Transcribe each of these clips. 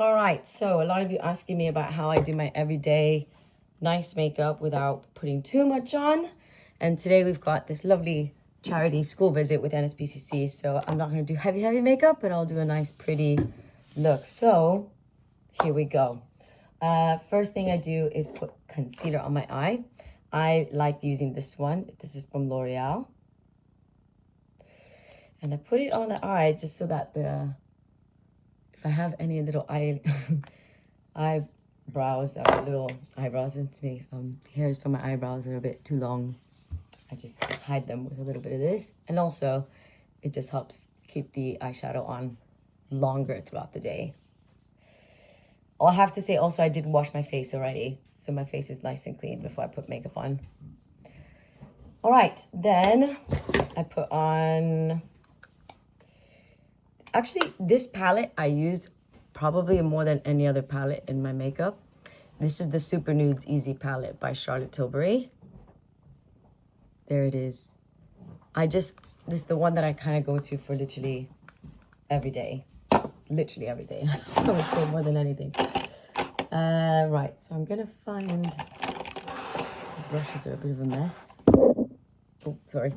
All right, so a lot of you asking me about how I do my everyday nice makeup without putting too much on. And today we've got this lovely charity school visit with NSPCC. So I'm not going to do heavy makeup, but I'll do a nice pretty look. So here we go. First thing I do is put concealer on my eye. I like using this one. This is from L'Oreal. And I put it on the eye just so that if I have any little eyebrows that are little eyebrows into me, hairs from my eyebrows are a bit too long, I just hide them with a little bit of this. And also, it just helps keep the eyeshadow on longer throughout the day. I'll have to say also, I did wash my face already, so my face is nice and clean before I put makeup on. All right, then I put on... Actually, this palette I use probably more than any other palette in my makeup. This is the Super Nudes Easy palette by Charlotte Tilbury. There it is. This is the one that I kind of go to for literally every day. Literally every day. I would say more than anything. Right, so I'm gonna find... The brushes are a bit of a mess. Oh, sorry.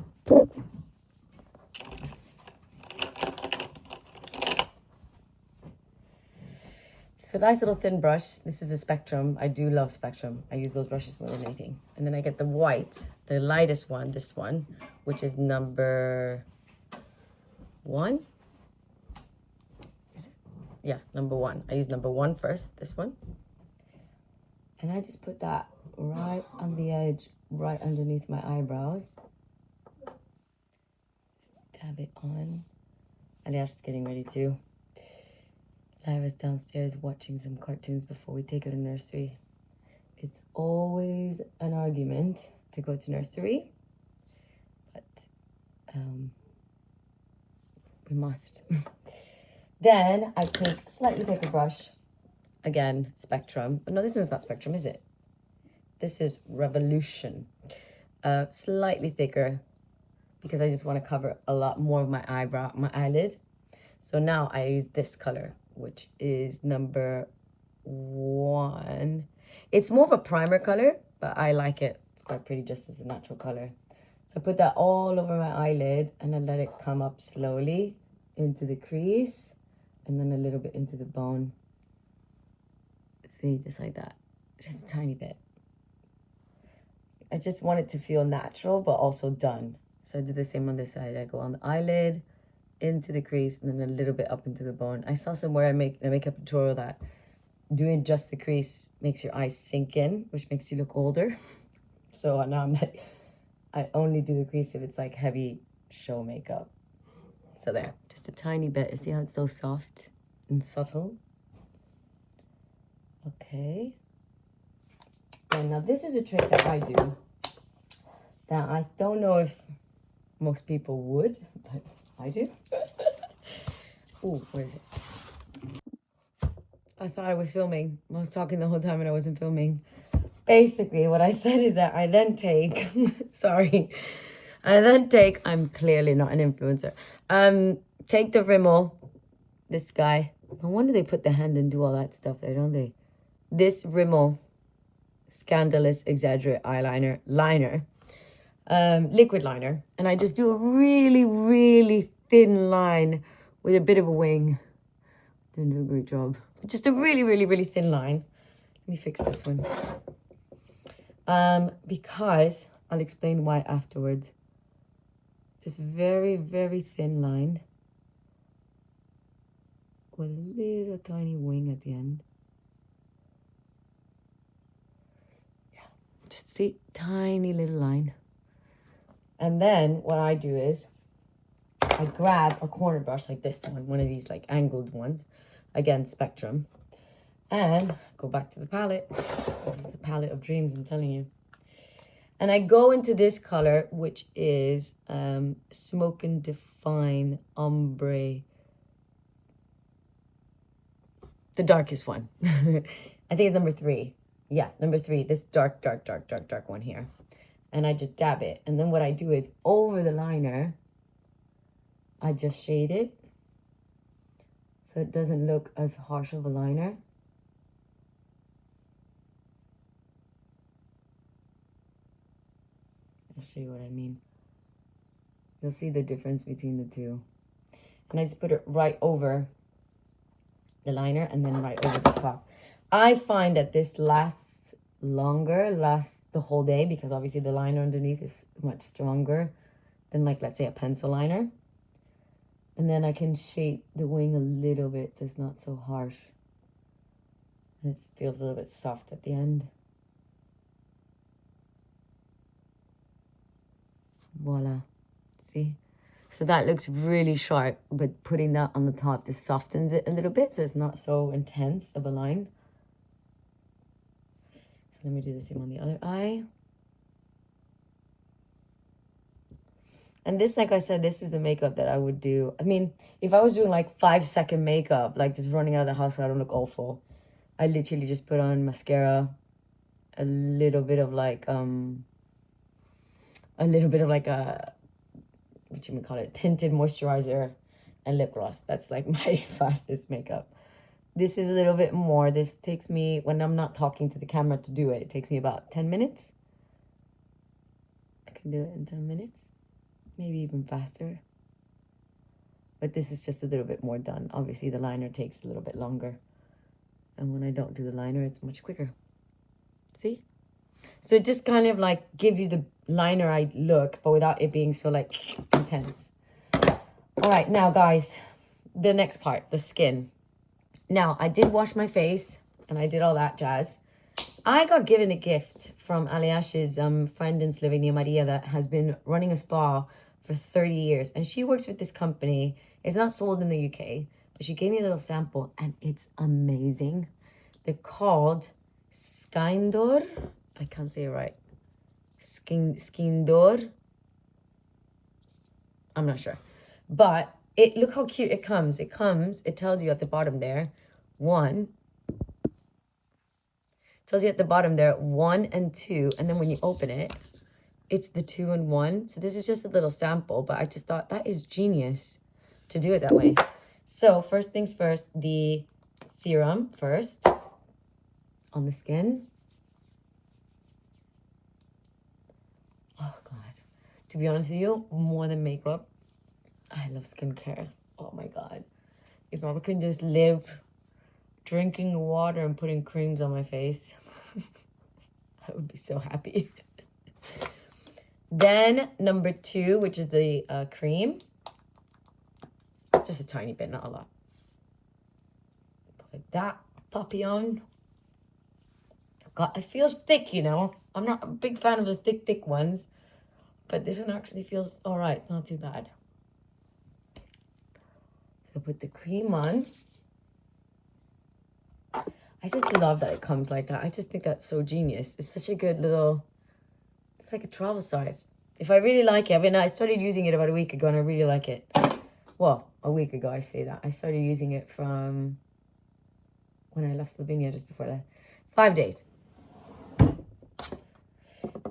It's a nice little thin brush. This is a Spectrum. I do love Spectrum. I use those brushes more than anything. And then I get the white, the lightest one, this one, which is number 1. Is it? Yeah, number 1. I use number 1 first, this one. And I just put that right on the edge, right underneath my eyebrows. Just dab it on. And yeah, just getting ready too. Lyra's downstairs watching some cartoons before we take her to nursery. It's always an argument to go to nursery, but we must. Then I take a slightly thicker brush, again, Spectrum. But no, this one's not Spectrum, is it? This is Revolution. Slightly thicker because I just want to cover a lot more of my eyelid. So now I use this color, which is number 1. It's more of a primer color, but I like it. It's quite pretty just as a natural color. So I put that all over my eyelid and I let it come up slowly into the crease and then a little bit into the bone. See, just like that. Just a tiny bit. I just want it to feel natural, but also done. So I do the same on this side. I go on the eyelid, into the crease, and then a little bit up into the bone. I saw somewhere in a makeup tutorial that doing just the crease makes your eyes sink in, which makes you look older. So now I only do the crease if it's like heavy show makeup. So there, just a tiny bit. You see how it's so soft and subtle? Okay. And now this is a trick that I do that I don't know if most people would, but I do. Ooh, where is it? I thought I was filming. I was talking the whole time and I wasn't filming. Basically, what I said is that I then take... sorry. I'm clearly not an influencer. Take the Rimmel. This guy. No wonder they put the hand and do all that stuff there, don't they? This Rimmel Scandalous Exaggerate Eyeliner. Liquid liner. And I just do a really thin line with a bit of a wing. Didn't do a great job. Just a really thin line. Let me fix this one. Because I'll explain why afterwards. Just very thin line with a little tiny wing at the end. Yeah, just see, tiny little line. And then what I do is I grab a corner brush like this one of these like angled ones, again, Spectrum, and go back to the palette. This is the palette of dreams, I'm telling you. And I go into this color, which is Smoke and Define Ombre. The darkest one. I think it's number 3. Yeah, number 3. This dark one here. And I just dab it. And then what I do is over the liner, I just shade it. so it doesn't look as harsh of a liner. I'll show you what I mean. You'll see the difference between the two. And I just put it right over the liner and then right over the top. I find that this lasts longer, lasts the whole day, because obviously the liner underneath is much stronger than, like, let's say a pencil liner. And then I can shape the wing a little bit so it's not so harsh. And it feels a little bit soft at the end. Voila. See? So that looks really sharp, but putting that on the top just softens it a little bit so it's not so intense of a line. So let me do the same on the other eye. And this, like I said, this is the makeup that I would do. I mean, if I was doing like 5-second makeup, like just running out of the house so I don't look awful, I literally just put on mascara, a little bit of like a what you call it, tinted moisturizer, and lip gloss. That's like my fastest makeup. This is a little bit more. This takes me, when I'm not talking to the camera to do it, it takes me about 10 minutes. I can do it in 10 minutes, maybe even faster. But this is just a little bit more done. Obviously, the liner takes a little bit longer. And when I don't do the liner, it's much quicker. See? So it just kind of like gives you the liner eye look, but without it being so like intense. All right, now guys, the next part, the skin. Now, I did wash my face and I did all that jazz. I got given a gift from Aliash's friend in Slovenia, Maria, that has been running a spa for 30 years. And she works with this company. It's not sold in the UK, but she gave me a little sample and it's amazing. They're called Skindor. I can't say it right. Skindor. I'm not sure. But look how cute it comes. It tells you at the bottom there, 1. Tells you at the bottom there, 1 and 2. And then when you open it, it's the 2 and 1. So this is just a little sample, but I just thought that is genius to do it that way. So first things first, the serum first on the skin. Oh God. To be honest with you, more than makeup, I love skincare. Oh my God. If I could just live drinking water and putting creams on my face, I would be so happy. Then number 2, which is the cream. Just a tiny bit, not a lot. Put that puppy on. God, it feels thick, you know. I'm not a big fan of the thick ones, but this one actually feels all right, not too bad. So put the cream on. I just love that it comes like that. I just think that's so genius. It's such a good little, it's like a travel size. If I really like it, I mean, I started using it about a week ago and I really like it. Well, a week ago, I say that. I started using it from when I left Slovenia, just before that. 5 days.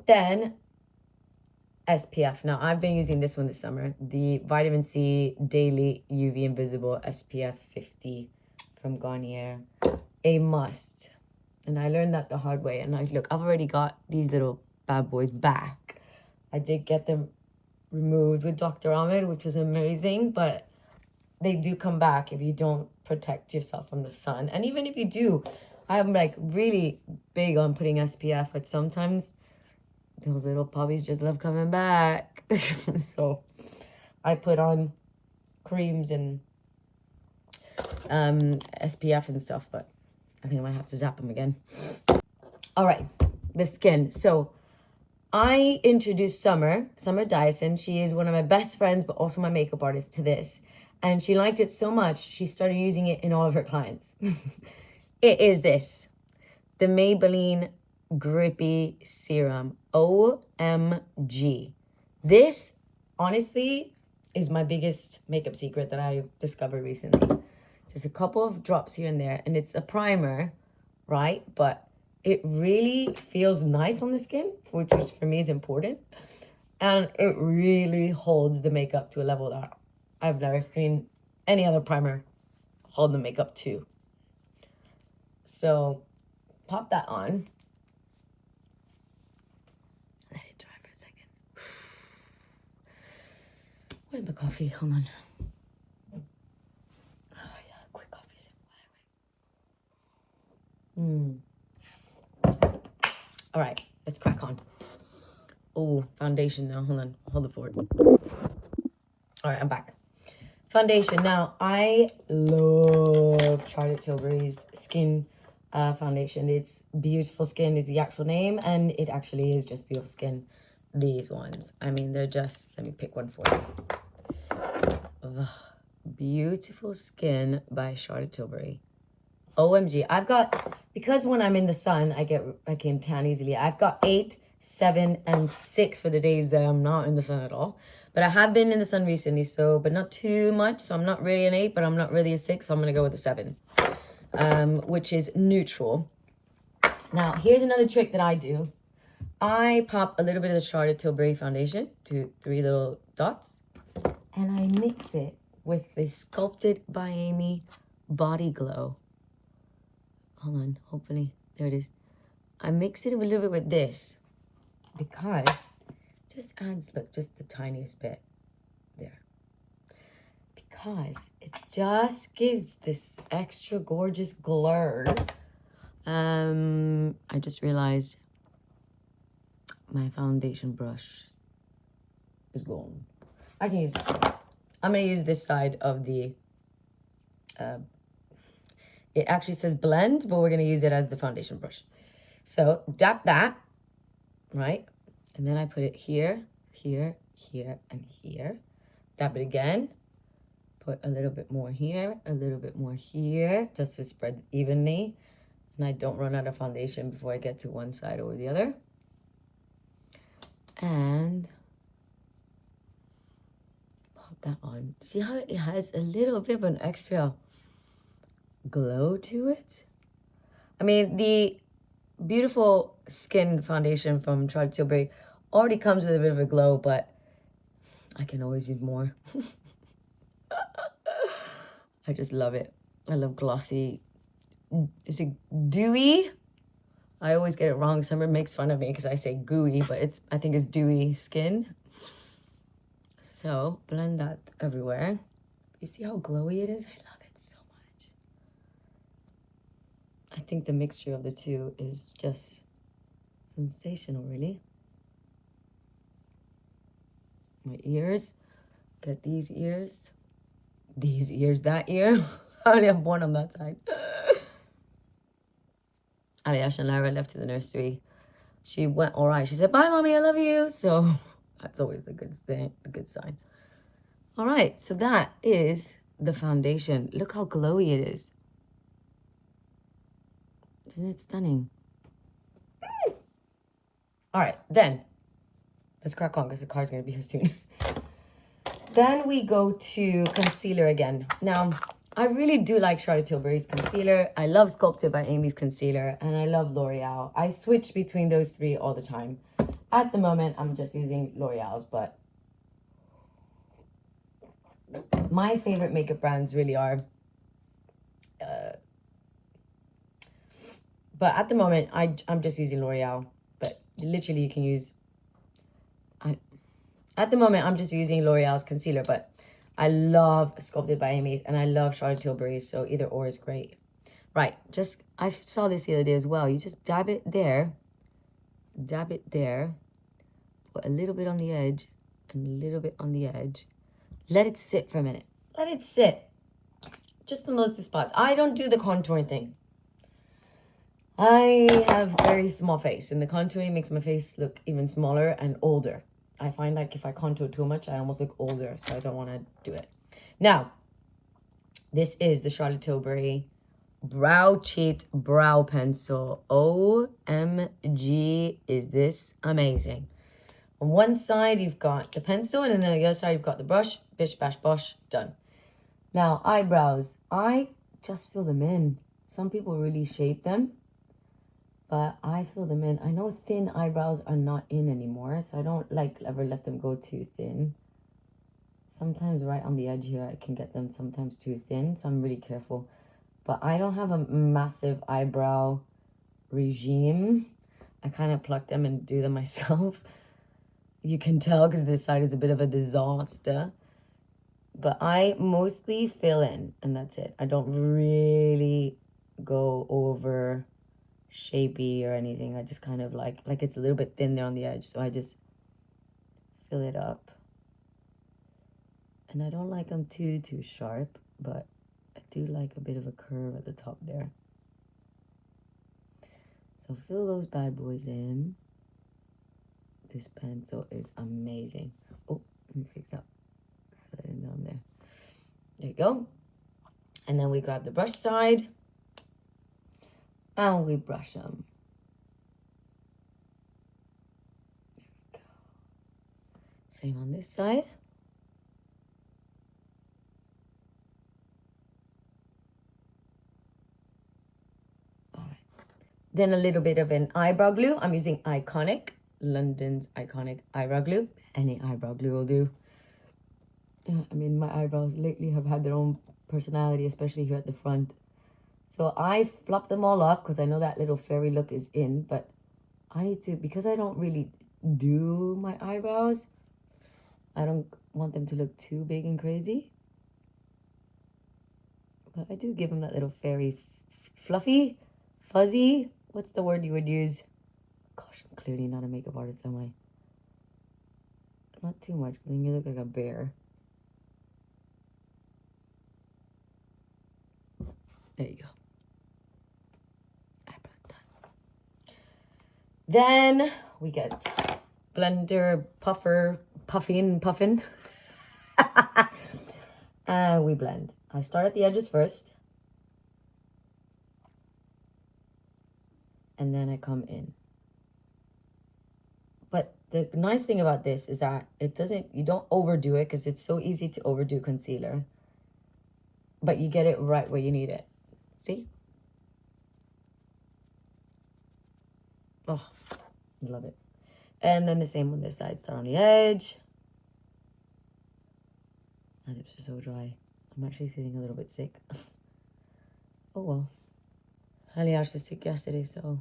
Then SPF. Now, I've been using this one this summer. The Vitamin C Daily UV Invisible SPF 50 from Garnier. A must. And I learned that the hard way. And look, I've already got these little bad boys back. I did get them removed with Dr. Ahmed, which was amazing. But they do come back if you don't protect yourself from the sun. And even if you do, I'm like really big on putting SPF, but sometimes those little puppies just love coming back. So I put on creams and SPF and stuff, but I think I might have to zap them again. All right, the skin. So I introduced Summer Dyson. She is one of my best friends, but also my makeup artist, to this. And she liked it so much, she started using it in all of her clients. It is this, the Maybelline Grippy Serum. OMG. This, honestly, is my biggest makeup secret that I discovered recently. Just a couple of drops here and there, and it's a primer, right? But it really feels nice on the skin, which is, for me, is important. And it really holds the makeup to a level that I've never seen any other primer hold the makeup too. So pop that on. Let it dry for a second. Where's my coffee? Hold on. Oh yeah, quick coffee sip. All right, let's crack on. Oh, foundation now. Hold on. Hold the fort. All right, I'm back. Foundation. Now, I love Charlotte Tilbury's Skin foundation. It's Beautiful Skin is the actual name, and it actually is just Beautiful Skin. These ones. I mean, they're just... Let me pick one for you. Ugh. Beautiful Skin by Charlotte Tilbury. OMG. I've got... Because when I'm in the sun, I can tan easily. I've got 8, 7, and 6 for the days that I'm not in the sun at all. But I have been in the sun recently, so, but not too much. So I'm not really an 8, but I'm not really a 6. So I'm going to go with a 7, which is neutral. Now, here's another trick that I do. I pop a little bit of the Charlotte Tilbury foundation to 3 little dots. And I mix it with the Sculpted by Amy Body Glow. Hold on, hopefully, there it is. I mix it a little bit with this because it just adds, look, just the tiniest bit there. Because it just gives this extra gorgeous glare. I just realized my foundation brush is gone. I can use this one. I'm going to use this side of the... it actually says blend, but we're going to use it as the foundation brush. So, dab that, right? And then I put it here, here, here, and here. Dab it again. Put a little bit more here, a little bit more here, just so it spreads evenly. And I don't run out of foundation before I get to one side or the other. And pop that on. See how it has a little bit of an extra glow to it? I mean, the Beautiful Skin foundation from Charlotte Tilbury already comes with a bit of a glow, but I can always use more. I just love it. I love glossy. Is it dewy? I always get it wrong. Summer makes fun of me because I say gooey, but I think it's dewy skin. So blend that everywhere. You see how glowy it is? I love it so much. I think the mixture of the two is just sensational, really. My ears. Get these ears. These ears, that ear. I only have one on that side. Aliash and Lara left to the nursery. She went all right. She said, "Bye, mommy, I love you." So that's always a good thing, a good sign. All right, so that is the foundation. Look how glowy it is. Isn't it stunning? All right, then let's crack on because the car's gonna be here soon. Then we go to concealer again. Now, I really do like Charlotte Tilbury's concealer. I love Sculpted by Amy's concealer, and I love L'Oreal. I switch between those three all the time. At the moment, I'm just using L'Oreal's, but my favorite makeup brands really are... but at the moment, I'm just using L'Oreal. But literally, you can use... At the moment, I'm just using L'Oreal's concealer, but I love Sculpted by Amy's and I love Charlotte Tilbury's, so either or is great. Right, I saw this the other day as well. You just dab it there, put a little bit on the edge and a little bit on the edge. Let it sit for a minute. Let it sit. Just on those two spots. I don't do the contouring thing. I have a very small face, and the contouring makes my face look even smaller and older. I find like if I contour too much, I almost look older, so I don't want to do it. Now, this is the Charlotte Tilbury Brow Cheat Brow Pencil. OMG, is this amazing. On one side, you've got the pencil, and then on the other side, you've got the brush. Bish, bash, bosh, done. Now, eyebrows. I just fill them in. Some people really shape them, but I fill them in. I know thin eyebrows are not in anymore, so I don't ever let them go too thin. Sometimes right on the edge here, I can get them sometimes too thin, so I'm really careful. But I don't have a massive eyebrow regime. I kind of pluck them and do them myself. You can tell because this side is a bit of a disaster. But I mostly fill in, and that's it. I don't really go over shapy or anything. I just kind of like it's a little bit thin there on the edge, so I just fill it up. And I don't like them too sharp, but I do like a bit of a curve at the top there. So fill those bad boys in. This pencil is amazing. Oh, let me fix that. Fill it in down there. There you go. And then we grab the brush side and we brush them. There we go. Same on this side. Then a little bit of an eyebrow glue. I'm using Iconic, London's Iconic eyebrow glue. Any eyebrow glue will do. I mean, my eyebrows lately have had their own personality, especially here at the front. So I flop them all up because I know that little fairy look is in, but I need to, because I don't really do my eyebrows, I don't want them to look too big and crazy. But I do give them that little fairy, fluffy, fuzzy. What's the word you would use? Gosh, I'm clearly not a makeup artist, am I? Not too much, because then you look like a bear. There you go. Eyebrows done. Then we get blender, puffin. And we blend. I start at the edges first. And then I come in. But the nice thing about this is that you don't overdo it, because it's so easy to overdo concealer. But you get it right where you need it. See? Oh, I love it. And then the same on this side. Start on the edge. My lips are so dry. I'm actually feeling a little bit sick. Oh well. Aliash was sick yesterday, so.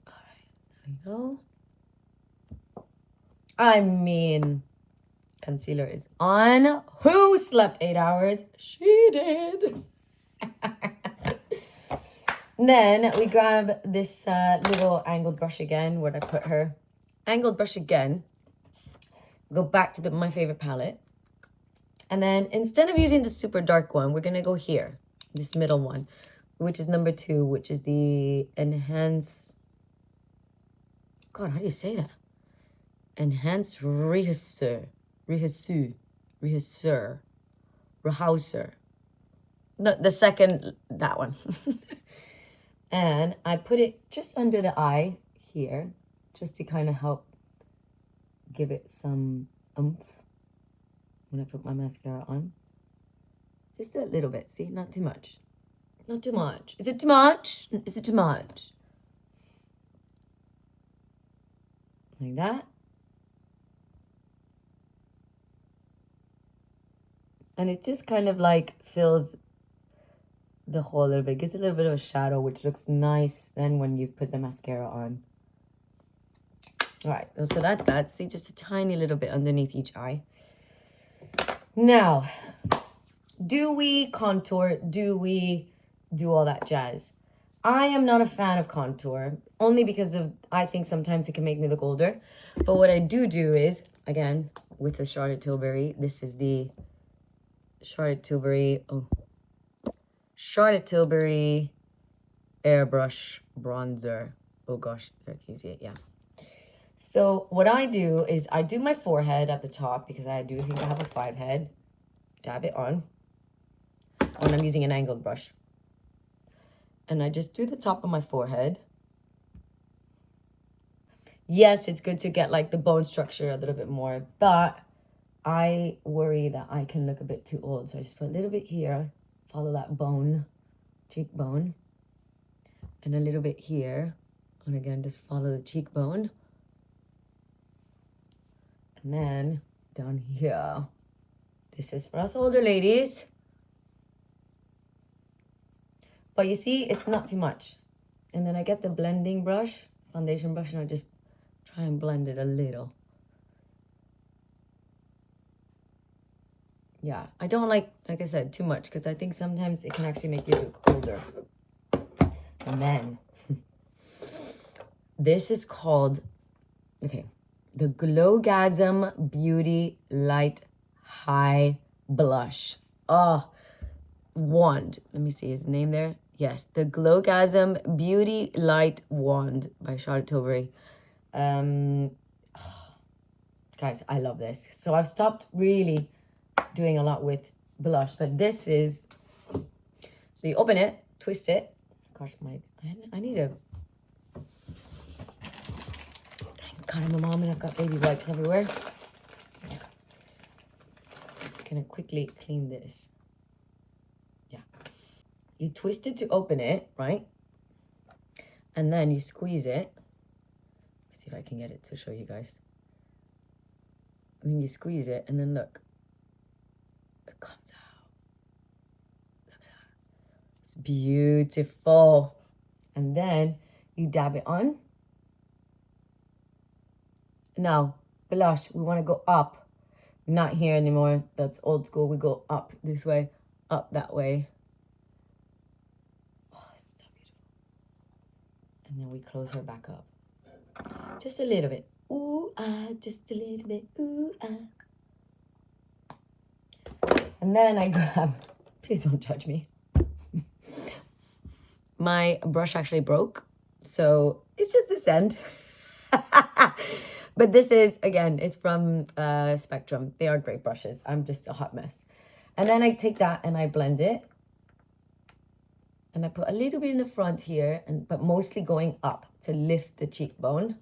Alright, there we go. I mean, concealer is on. Who slept 8 hours? She did. Then we grab this little angled brush again. Where'd I put her? Angled brush again. Go back to my favorite palette. And then instead of using the super dark one, we're going to go here. This middle one, which is number 2, which is the Enhance. God, how do you say that? Enhance Rehausser. No, the second, that one. And I put it just under the eye here, just to kind of help give it some oomph when I put my mascara on. Just a little bit, see? Not too much. Not too much. Is it too much? Is it too much? Like that. And it just kind of like fills the hole a little bit. Gives a little bit of a shadow, which looks nice then when you put the mascara on. All right, so that's that. See, just a tiny little bit underneath each eye. Now, do we contour? Do we do all that jazz? I am not a fan of contour, only because I think sometimes it can make me look older. But what I do is, again, with the Charlotte Tilbury, this is the Charlotte Tilbury Airbrush Bronzer. Oh gosh, there, can you see it? Yeah. So what I do is I do my forehead at the top, because I do think I have a 5 head. Dab it on. And I'm using an angled brush. And I just do the top of my forehead. Yes, it's good to get like the bone structure a little bit more, but I worry that I can look a bit too old. So I just put a little bit here, follow that bone, cheekbone, and a little bit here. And again, just follow the cheekbone. And then down here. This is for us older ladies. But you see, it's not too much. And then I get the blending brush, foundation brush, and I just try and blend it a little. Yeah, I don't like I said, too much, because I think sometimes it can actually make you look older. And then, this is called, okay, the Glowgasm Beauty Light High Blush. Oh, wand. Let me see his name there. Yes, the Glowgasm Beauty Light Wand by Charlotte Tilbury. Guys, I love this. So I've stopped really doing a lot with blush, but this is, so you open it, twist it. Gosh, I need a, thank God I'm a mom and I've got baby wipes everywhere. Just gonna quickly clean this. Yeah. You twist it to open it, right? And then you squeeze it. Let's see if I can get it to show you guys. And then you squeeze it, and then look. It comes out. Look at that. It's beautiful. And then you dab it on. Now, blush, we want to go up. Not here anymore. That's old school. We go up this way, up that way. Oh, it's so beautiful. And then we close her back up. Just a little bit. Ooh, ah, just a little bit. Ooh, ah. And then I grab, please don't judge me. My brush actually broke, so it's just this end. But this is, again, it's from Spectrum. They are great brushes. I'm just a hot mess. And then I take that and I blend it. And I put a little bit in the front here, but mostly going up to lift the cheekbone.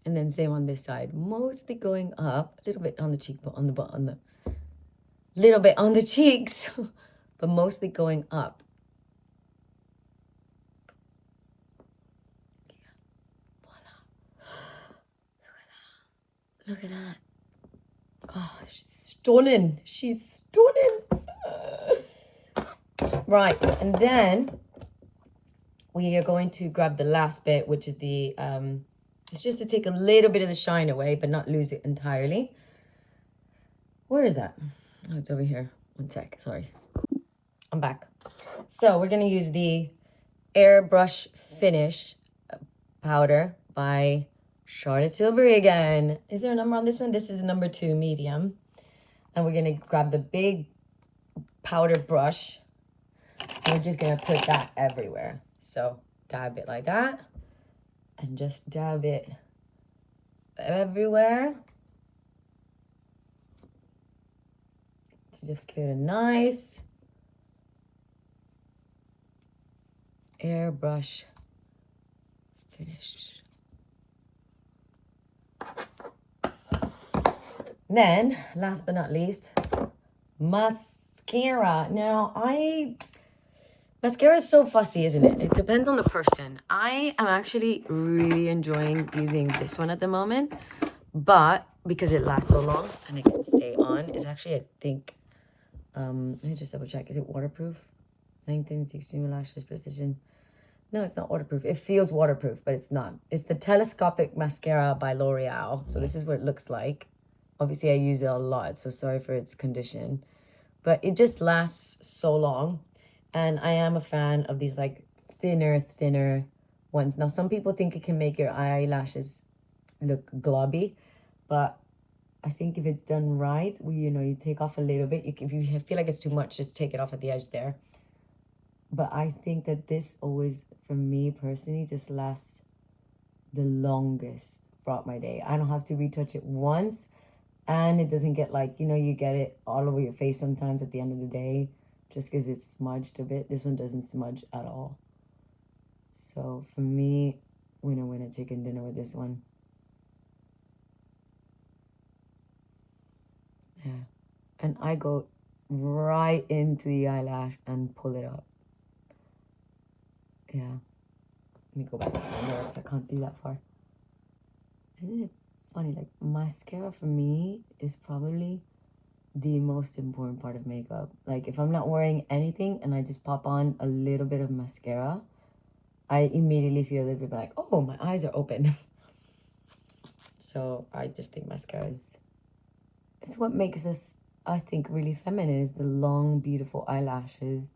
And then same on this side, mostly going up, a little bit on the cheekbone, on the little bit on the cheeks, but mostly going up. Voila. Look at that. Oh, she's stunning. She's stunning. Right, and then we are going to grab the last bit, which is the, it's just to take a little bit of the shine away, but not lose it entirely. Where is that? Oh, it's over here. One sec, sorry. I'm back. So we're going to use the Airbrush Finish powder by Charlotte Tilbury again. Is there a number on this one? This is number 2, medium. And we're going to grab the big powder brush. And we're just going to put that everywhere. So dab it like that. And just dab it everywhere. To just give it a nice airbrush finish. Then, last but not least, mascara. Now, mascara is so fussy, isn't it? It depends on the person. I am actually really enjoying using this one at the moment, but because it lasts so long and it can stay on, it's actually, I think, let me just double check. Is it waterproof? 1916 lashes precision. No, it's not waterproof. It feels waterproof, but it's not. It's the Telescopic Mascara by L'Oreal. So this is what it looks like. Obviously, I use it a lot, so sorry for its condition. But it just lasts so long. And I am a fan of these like thinner ones. Now, some people think it can make your eyelashes look globby, but I think if it's done right, you take off a little bit. If you feel like it's too much, just take it off at the edge there. But I think that this always, for me personally, just lasts the longest throughout my day. I don't have to retouch it once, and it doesn't get like, you get it all over your face sometimes at the end of the day, just because it's smudged a bit. This one doesn't smudge at all. So for me, winner chicken dinner with this one. Yeah. And I go right into the eyelash and pull it up. Yeah. Let me go back to my mirror because I can't see that far. Isn't it funny, like mascara for me is probably the most important part of makeup. Like if I'm not wearing anything and I just pop on a little bit of mascara, I immediately feel a little bit like, oh, my eyes are open. So I just think mascara is, it's what makes us, I think, really feminine, is the long, beautiful eyelashes.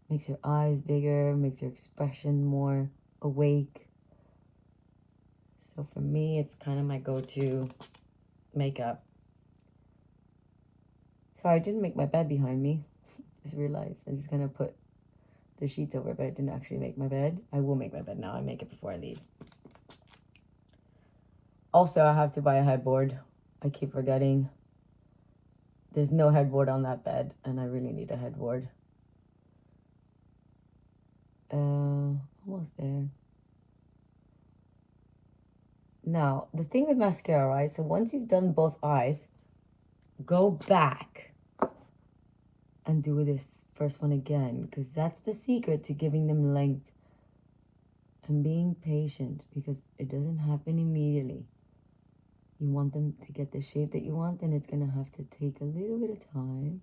Makes your eyes bigger, makes your expression more awake. So for me, it's kind of my go-to makeup. Sorry, I didn't make my bed behind me. Just realized. I'm just gonna put the sheets over, but I didn't actually make my bed. I will make my bed now. I make it before I leave. Also, I have to buy a headboard. I keep forgetting. There's no headboard on that bed, and I really need a headboard. Almost there. Now, the thing with mascara, right? So once you've done both eyes, go back and do this first one again, because that's the secret to giving them length and being patient, because it doesn't happen immediately. You want them to get the shape that you want, then it's going to have to take a little bit of time.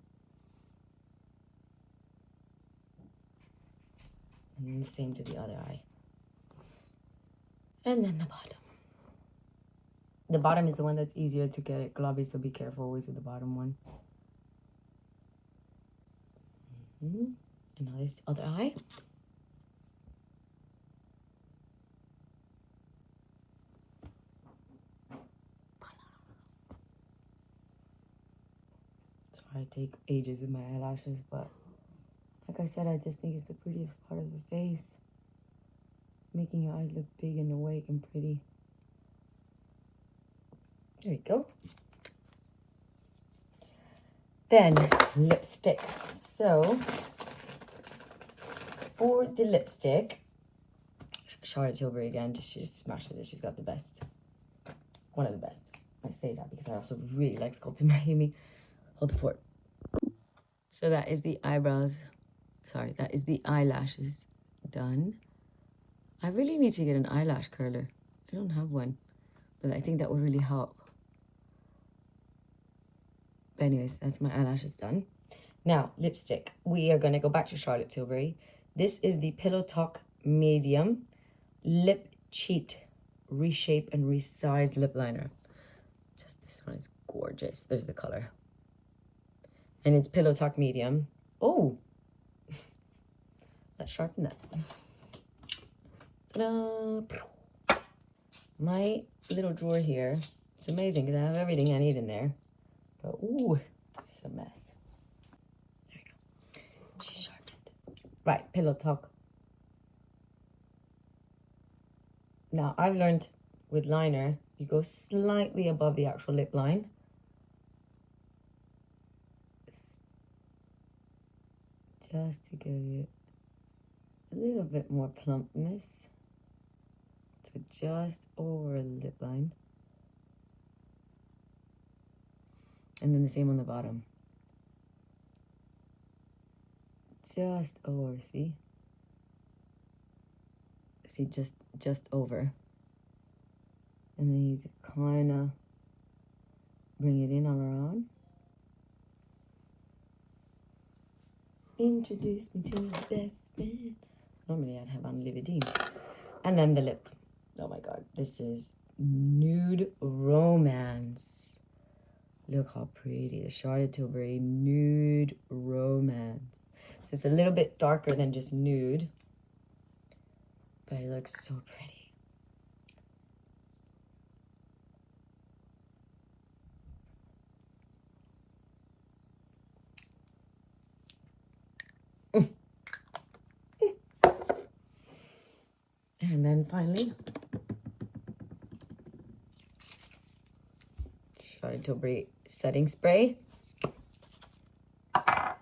And the same to the other eye. And then the bottom. The bottom is the one that's easier to get it globby, so be careful always with the bottom one. And now this other eye. Sorry, I take ages with my eyelashes, but like I said, I just think it's the prettiest part of the face. Making your eyes look big and awake and pretty. There you go. Then lipstick. So for the lipstick, Charlotte Tilbury again. She just smashed it. She's got the best. One of the best. I say that because I also really like Sculpting Miami. Hold the fort. So that is the eyebrows. Sorry, that is the eyelashes done. I really need to get an eyelash curler. I don't have one, but I think that would really help. But anyways, that's my eyelashes done. Now, lipstick. We are going to go back to Charlotte Tilbury. This is the Pillow Talk Medium Lip Cheat Reshape and Resize Lip Liner. Just this one is gorgeous. There's the color. And it's Pillow Talk Medium. Oh! Let's sharpen that. Ta-da! My little drawer here. It's amazing because I have everything I need in there. But, ooh, it's a mess. There we go. She's sharpened. Right, Pillow Talk. Now, I've learned with liner, you go slightly above the actual lip line. Just to give it a little bit more plumpness. So just over the lip line. And then the same on the bottom. Just over, see? See, just over. And then you kind of bring it in on around. Introduce me to my best friend. Normally I'd have on Lividine. And then the lip. Oh my god, this is Nude Romance. Look how pretty. The Charlotte Tilbury Nude Romance. So it's a little bit darker than just nude. But it looks so pretty. And then finally, Charlotte Tilbury setting spray. Here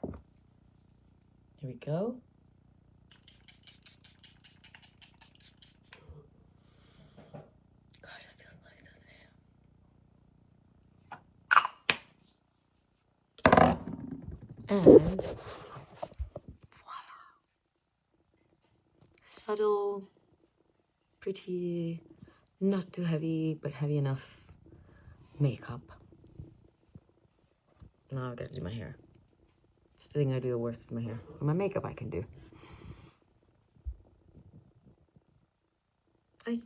we go. Gosh, that feels nice, doesn't it? And voila. Subtle, pretty, not too heavy, but heavy enough. makeup. Now I've got to do my hair. It's the thing I do the worst is my hair. My makeup I can do. Aye.